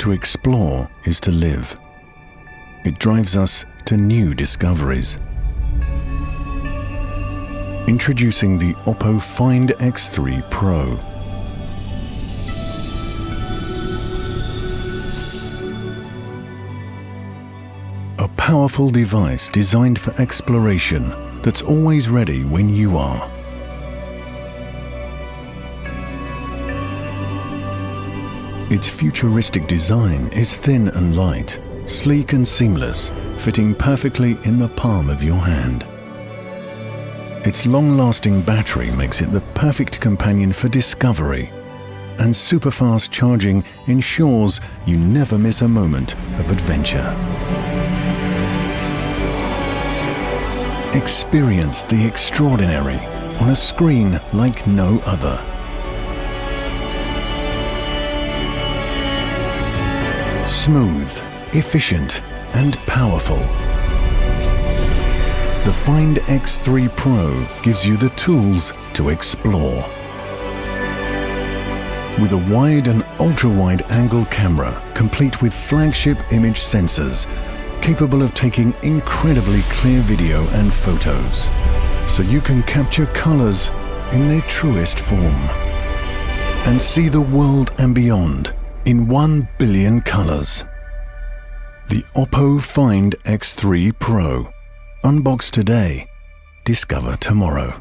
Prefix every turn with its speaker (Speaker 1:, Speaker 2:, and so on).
Speaker 1: To explore is to live. It drives us to new discoveries. Introducing the OPPO Find X3 Pro. A powerful device designed for exploration that's always ready when you are. Its futuristic design is thin and light, sleek and seamless, fitting perfectly in the palm of your hand. Its long-lasting battery makes it the perfect companion for discovery, and super-fast charging ensures you never miss a moment of adventure. Experience the extraordinary on a screen like no other. Smooth, efficient, and powerful. The Find X3 Pro gives you the tools to explore. With a wide and ultra-wide angle camera, complete with flagship image sensors, capable of taking incredibly clear video and photos, so you can capture colors in their truest form and see the world and beyond in 1 billion colors. The OPPO Find X3 Pro. Unbox today, discover tomorrow.